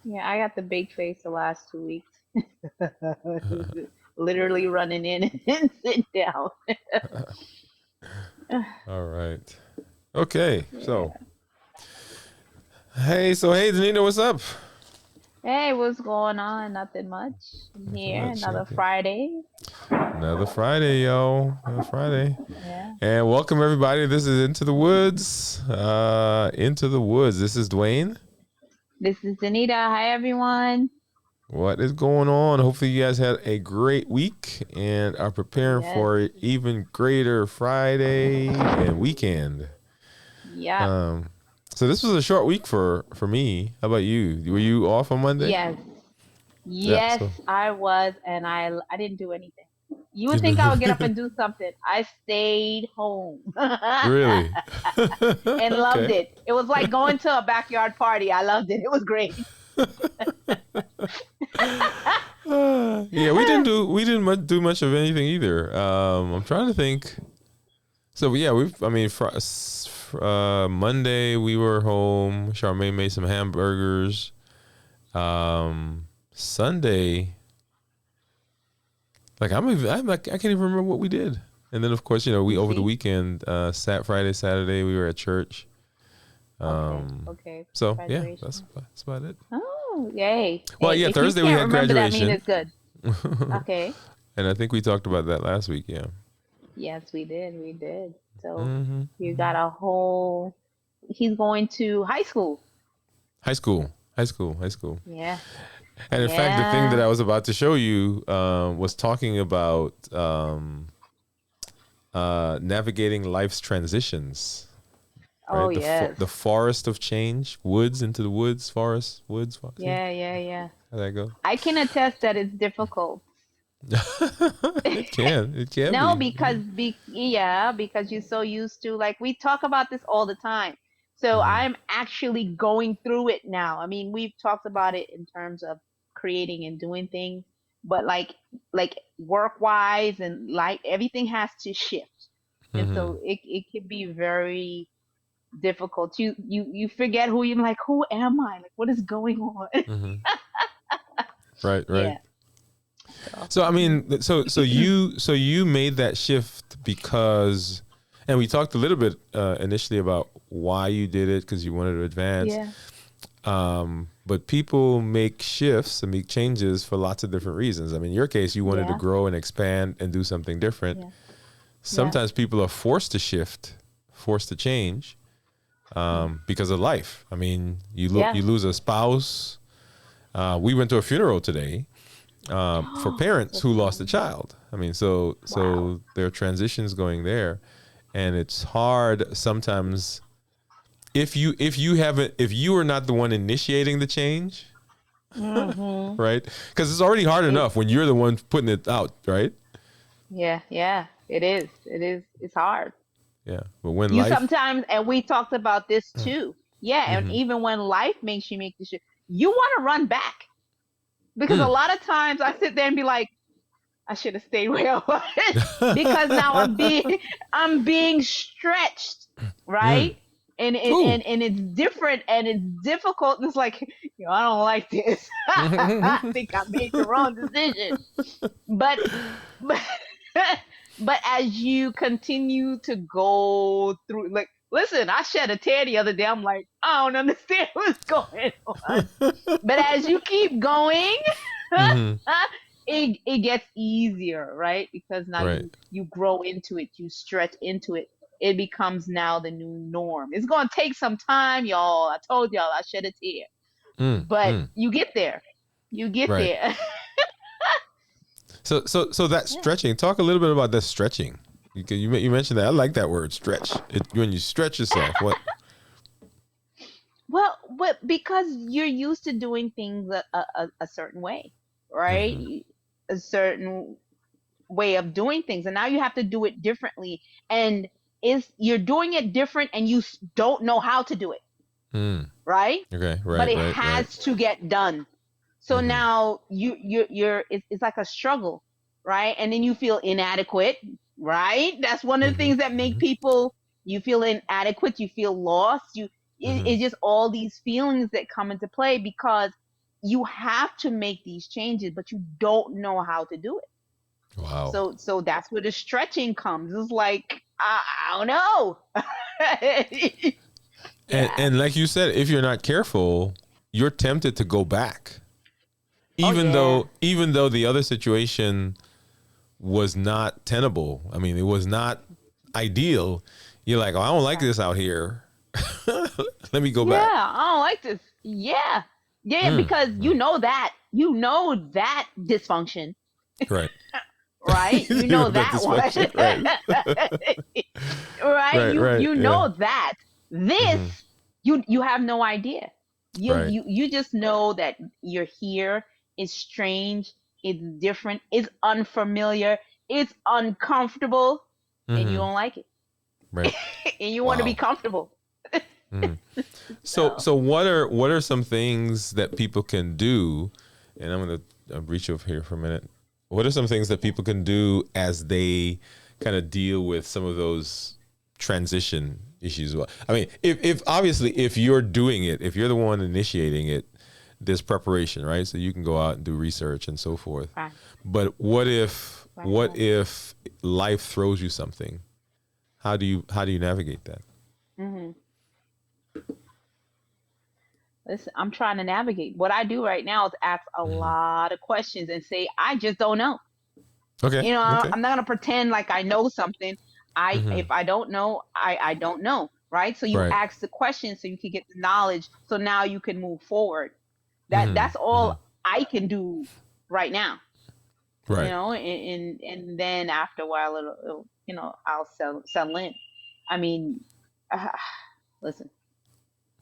Yeah, I got the big face the last 2 weeks. Literally running in and sitting down. All right. Okay. So, Yeah. hey, Danita, what's up? Hey, what's going on? Nothing much. I'm Nothing here, much. another Okay. Friday. Another Friday, yo. Another Friday. Yeah. And welcome everybody. This is Into the Woods. Into the Woods. This is Dwayne. This is Anita. Hi, everyone. What is going on? Hopefully you guys had a great week and are preparing Yes. for an even greater Friday and weekend. Yep. Um, so this was a short week for me. How about you? Were you off on Monday? Yes. Yeah. Yes, So I was, and I didn't do anything. You would think I would get up you and do something. I stayed home and really loved okay. it. It was like going to a backyard party. I loved it. It was great. Yeah, we didn't do much of anything either. I'm trying to think. So yeah, we've I mean, Monday we were home. Charmaine made some hamburgers. Sunday, like I'm like I can't even remember what we did. And then of course we You over the see? weekend, Friday, Saturday we were at church. Okay. Um, Okay. so yeah, Graduation. that's about it. Oh, yay. Well, Hey, yeah, if you Thursday we can't had remember that mean graduation, it's good. and Okay. I think we talked about that last week. Yeah. Yes, we did. We did. So hmm you got a whole he's going to high school. High school. Yeah. And in fact, the thing that Yeah. I was about to show you was talking about navigating life's transitions, Oh, right? yes. The forest of change, woods into the woods, forest, woods. See Yeah, yeah, yeah. how that go? I can attest that it's difficult. It can No, be. because you're so used to, like, we talk about this all the time. So hmm I'm actually going through it now. I mean, we've talked about it in terms of creating and doing things, but like work wise and like everything has to shift. And hmm so it can be very difficult. You forget who you're like, who am I? Like what is going on? hmm Right, right. Yeah. So So I mhm. mean, so you made that shift because, and we talked a little bit initially about why you did it because you wanted to advance. Yeah. But people make shifts and make changes for lots of different reasons. I mean, in your case, you wanted to Yeah. grow and expand and do something different. Yeah. Yeah. Sometimes people are forced to shift, forced to change Yeah. because of life. I mean, Yeah. you lose a spouse. We went to a funeral today for parents So who lost a sorry. child. I mean, Wow. so there are transitions going there, and it's hard sometimes if you are not the one initiating the change, Mm-hmm. right? Because it's already hard It enough when you're the one putting it out, right? yeah, yeah. It is. It is. It's hard. Yeah, but when You life, sometimes, and we talked about this too. Yeah, and mm-hmm, even when life makes you make the shit, you want to run back because a mm. lot of times I sit there and be like, I should have stayed where I was because now I'm being stretched, mm. right? Ooh. And it's different and it's difficult. And it's like, I don't like this. I think I made the wrong decision. But but but as you continue to go through, like, listen, I shed a tear the other day. I'm like, I don't understand what's going on. But as you keep going, hmm it gets easier, right? Because now Right. you grow into it, you stretch into it. It becomes now the new norm. It's gonna take some time, y'all. I told y'all I shed a tear, but Mm. you get there. You get Right. there. So that Yeah. stretching. Talk a little bit about that stretching. You mentioned that. I like that word, stretch. When you stretch yourself, what? Well, but because you're used to doing things a certain way, right? hmm A certain way of doing things, and now you have to do it differently. And is you're doing it different, and you don't know how to do it, Mm. right? Okay. But Right. it Right. Right. has to get done. So hmm now you're it's like a struggle, right? And then you feel inadequate, right? That's one of the hmm things that make hmm people, you feel inadequate, you feel lost, hmm it's just all these feelings that come into play because you have to make these changes, but you don't know how to do it. Wow. So that's where the stretching comes. It's like, I don't know. And Yeah. and like you said, if you're not careful, you're tempted to go back. Oh yeah. Even though the other situation was not tenable. I mean, it was not ideal. You're like, oh, I don't like this out here. Let me go Yeah, back. I don't like this. Yeah. Yeah, Mm, because mm, you know that dysfunction, right. right? You You know know that that one. dysfunction. Right. Right? Right. Right. You Yeah. know that. This Hmm. you have no idea. Right. You just know that you're here. It's strange, it's different, it's unfamiliar, it's uncomfortable, and you Hmm. don't like it. Right. And you want to be Wow. comfortable. Hmm. So, So what are some things that people can do? And I'm gonna reach over here for a minute. What are some things that people can do as they kind of deal with some of those transition issues? Well, I mean, if obviously if you're doing it, if you're the one initiating it, there's preparation, right? So you can go out and do research and so forth. right, But what right. if life throws you something? How do you navigate that? Hmm. Listen, I'm trying to navigate. What I do right now is ask a Hmm. lot of questions and say, I just don't know. Okay. You know, Okay. I'm not gonna pretend like I know something. Hmm. If I don't know, I don't know, right? So you Right. ask the question so you can get the knowledge, so now you can move forward. Hmm. That's Hmm. all I can do right now, you Right. know. And then after a while, I'll settle in. I mean, uh, listen,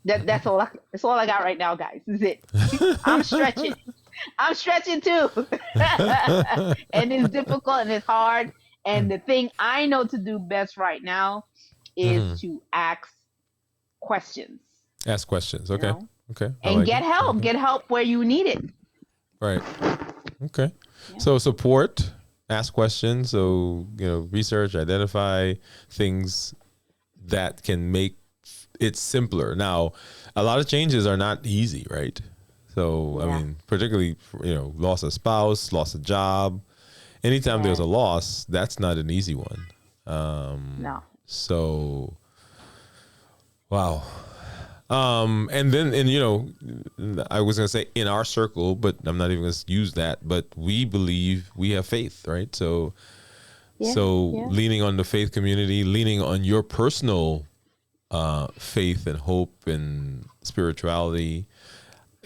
that's all I got right now, guys. This is it. I'm stretching. I'm stretching too. And it's difficult and it's hard. And the thing I know to do best right now is Hmm. to ask questions, Ask questions. you Okay. know, Okay. I and like it. I like it. get help where you need it. Right. Okay. Yeah. So support, ask questions. So, research, identify things that can make it simpler. Now, a lot of changes are not easy, right? So, I Yeah. mean, particularly, loss of spouse, loss of job. Anytime there's Yeah. a loss, that's not an easy one. No. So, wow. And then, I was gonna say in our circle, but I'm not even gonna use that. But we believe we have faith, right? So, Yeah. Yeah. leaning on the faith community, leaning on your personal faith and hope and spirituality,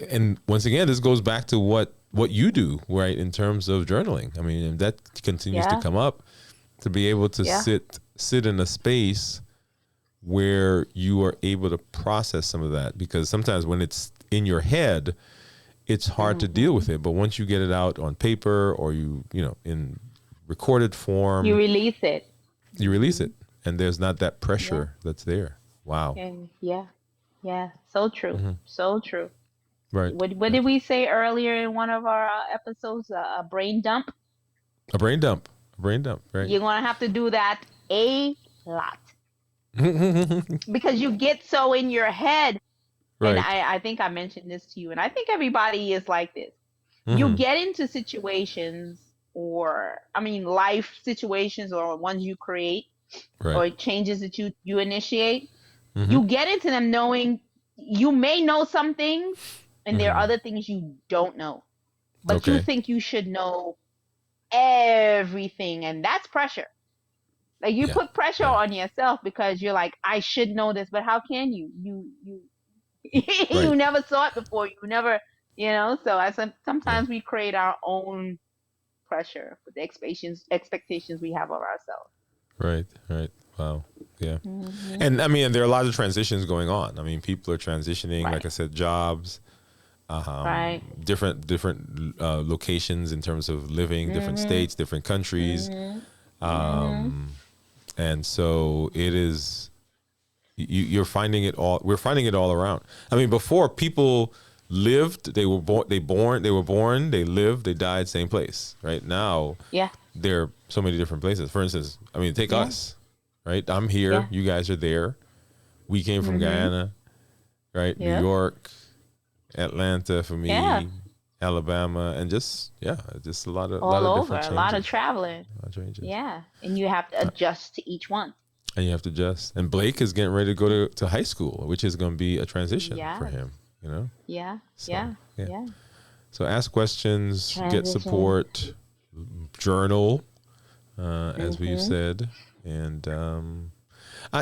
and once again, this goes back to what you do, right? In terms of journaling, I mean, and that continues to Yeah. come up to be able to Yeah. sit in a space where you are able to process some of that, because sometimes when it's in your head, it's hard to deal with Hmm. it, but once you get it out on paper, or in recorded You form, release it. you release Hmm. it, and there's not that Yeah. pressure that's there. Wow. And yeah. Yeah. So true. Hmm. So true. Right. What Right. did we say earlier in one of our episodes? A brain dump. A brain dump. A brain dump. Right. You're gonna have to do that a lot because you get so in your head. And Right. I think I mentioned this to you, and I think everybody is like this. You Hmm. get into situations, or I mean, life situations, or ones you create, Right. or changes that you initiate. Hmm. You get into them knowing you may know some things, and there are Hmm. other things you don't know, but you Okay. think you should know everything, and that's pressure. Like, you Yeah. put pressure Yeah. on yourself because you're like, I should know this, but how can you? You you Right. never saw it before. You never, So Yeah. sometimes we create our own pressure with the expectations we have of ourselves. Right. Right. Wow. Yeah. Hmm. And I mean, there are a lot of transitions going on. I mean, people are transitioning, like Right. I said, jobs, Right. different locations in terms of living, different Mhm. states, different countries, Mhm. Mhm. um, and so it is. You're finding it all. We're finding it all around. I mean, before, people lived, they were born, they were born, they lived, they died, same place. Right now, Yeah. there are so many different places. For instance, I mean, take Yeah. us. Right, I'm here. Yeah. You guys are there. We came from Mhm. Guyana, right? New Yep. York, Atlanta for Yeah. me. Alabama, and just just a lot all of over, different a lot of changes. traveling. A lot of changes. Yeah, and you have to adjust to each one. And you have to adjust. And Blake is getting ready to go to high school, which is going to be a transition for Yes. him, you know? Yeah. So, Yeah. yeah. Yeah. So ask questions, get Transition. support, journal, as we've Hmm. said. And,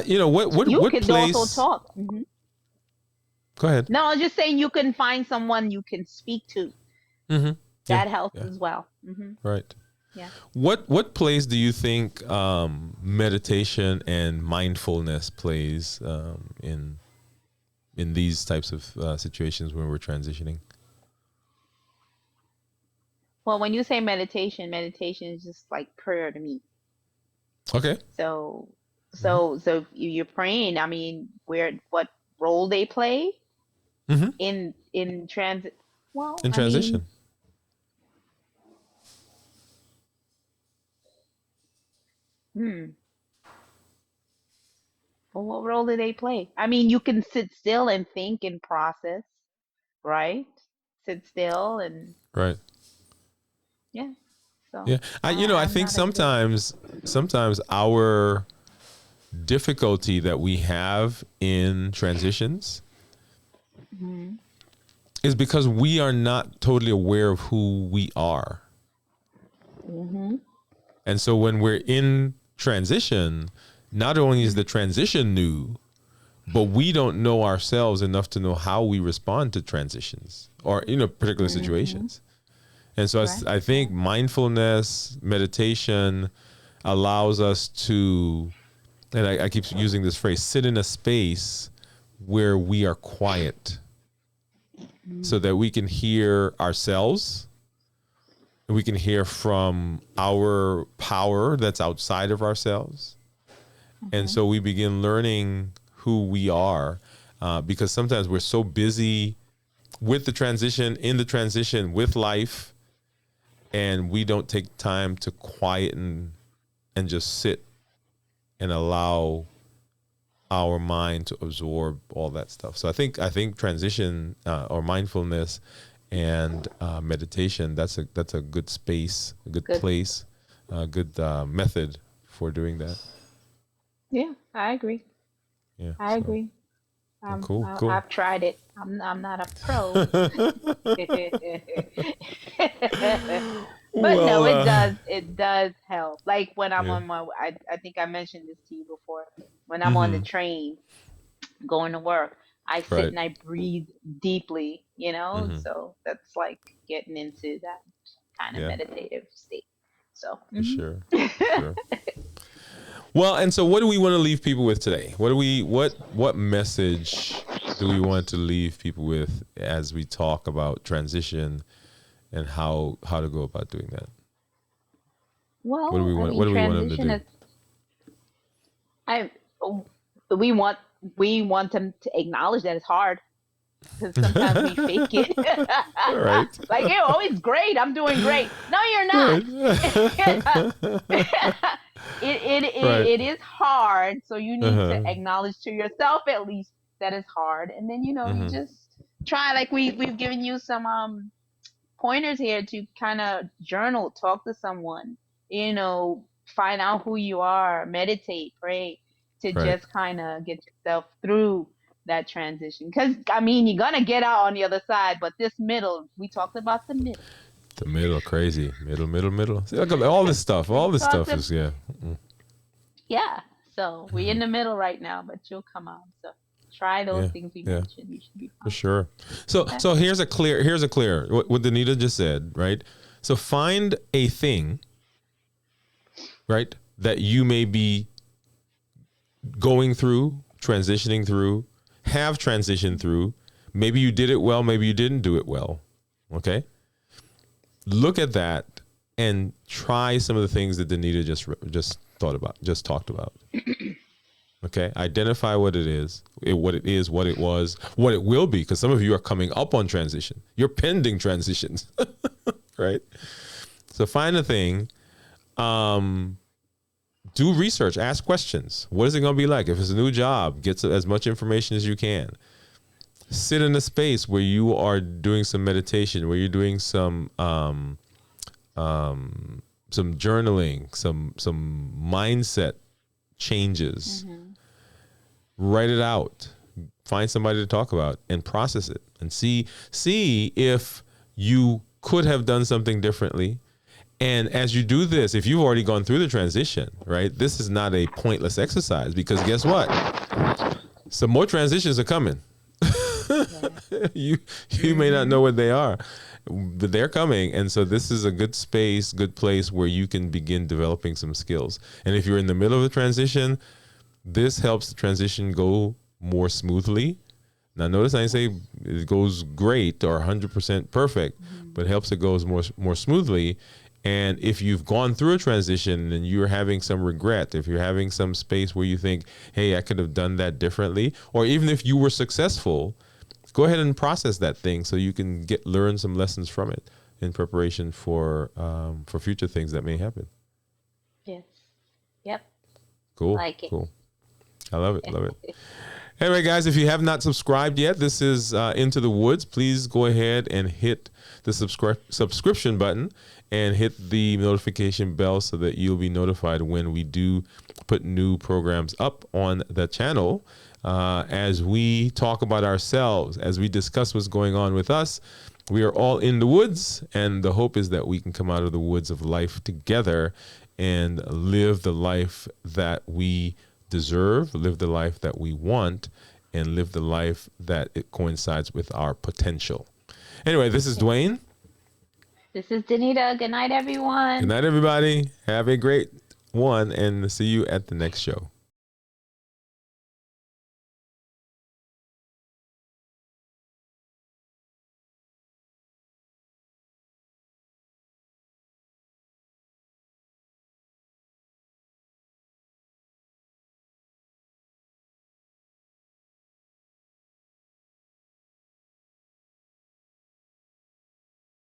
you know, You what could also place? talk. Hmm. Go ahead. No, I was just saying you can find someone you can speak to. Mm-hmm. Yeah. That helps Yeah. as well. Hmm. Right. Yeah. What place do you think meditation and mindfulness plays in these types of situations when we're transitioning? Well, when you say meditation, meditation is just like prayer to me. Okay. So, Mm-hmm. so if you're praying. I mean, what role they play Mm-hmm. in transit? Well, In I mean, transition. hmm. Well, what role do they play? I mean, you can sit still and think and process, right? Sit still and Right. yeah. So Yeah. I I'm think not against. sometimes our difficulty that we have in transitions Hmm. is because we are not totally aware of who we are. Hmm. And so when we're in transition, not only is the transition new, but we don't know ourselves enough to know how we respond to transitions or particular Hmm. situations. And so Right. I think mindfulness, meditation allows us to, and I keep using this phrase, sit in a space where we are quiet so that we can hear ourselves. We can hear from our power that's outside of ourselves. And Hmm. so we begin learning who we are because sometimes we're so busy with the transition, in the transition, with life, and we don't take time to quieten and just sit and allow our mind to absorb all that stuff. So I think transition or mindfulness and meditation, that's a good space, a good Good. place, a good method for doing that. Yeah, I agree. Yeah. I So agree. cool, cool. I've tried it. I'm not a pro. But no, Well, it does help. Like when I'm yeah. on I think I mentioned this to you before. When I'm on the Mm-hmm. train going to work, I sit Right. and I breathe deeply, Mm-hmm. so that's like getting into that kind of Yeah, meditative state. So, for sure. For sure. Well, and so what do we want to leave people with today? What message do we want to leave people with as we talk about transition and how to go about doing that? well, I What mean, do we want them to transition do? is I oh, we want we want them to acknowledge that it's hard because sometimes we fake it. All right. Like, oh, it's great. I'm doing great. No, you're not. Right. Right. It is hard. So you need to Uh-huh. acknowledge to yourself at least that it's hard. And then, you Mm-hmm. just try, like we've given you some pointers here to kind of journal, talk to someone, find out who you are, meditate, pray, to Right. just kind of get yourself through that transition. Because, I mean, you're going to get out on the other side, but this middle, we talked about the middle. The middle, crazy. Middle. See, look at all this stuff. We All this talked, stuff is, yeah. yeah. So we're in the middle right now, but you'll come out. So try those Yeah. things we Yeah. mentioned. You should be For fine. sure. So Okay. so here's a clear what Danita just said, right? So find a thing, right, that you may be going through, transitioning through, have transitioned through. Maybe you did it well, maybe you didn't do it well. Okay? Look at that and try some of the things that Danita just thought about, just talked about. Okay, identify what it is, what it was, what it will be, because some of you are coming up on transition. You're pending transitions, right? So find a thing, do research, ask questions. What is it going to be like? If it's a new job, get as much information as you can. sit in a space where you are doing some meditation, where you're doing some journaling, some mindset changes. Write it out. Find somebody to talk about and process it and see if you could have done something differently. And as you do this, if you've already gone through the transition, right, this is not a pointless exercise, because guess what? Some more transitions are coming. You may not know what they are, but they're coming. And so this is a good space, good place where you can begin developing some skills. And if you're in the middle of the transition, this helps the transition go more smoothly. Now, notice I didn't say it goes great or 100% perfect, but helps it goes more smoothly. And if you've gone through a transition and you're having some regret, if you're having some space where you think, hey, I could have done that differently, or even if you were successful, go ahead and process that thing so you can learn some lessons from it in preparation for future things that may happen. Yes. Yep. Cool. Like it. Cool. I love it. Love it. Anyway, guys, if you have not subscribed yet, this is Into the Woods. Please go ahead and hit the subscription button and hit the notification bell so that you'll be notified when we do put new programs up on the channel. As we talk about ourselves, as we discuss what's going on with us, we are all in the woods, and the hope is that we can come out of the woods of life together and live the life that we deserve, live the life that we want, and live the life that it coincides with our potential. Anyway, this is Dwayne. This is Danita. Good night, everyone. Good night, everybody. Have a great one, and see you at the next show.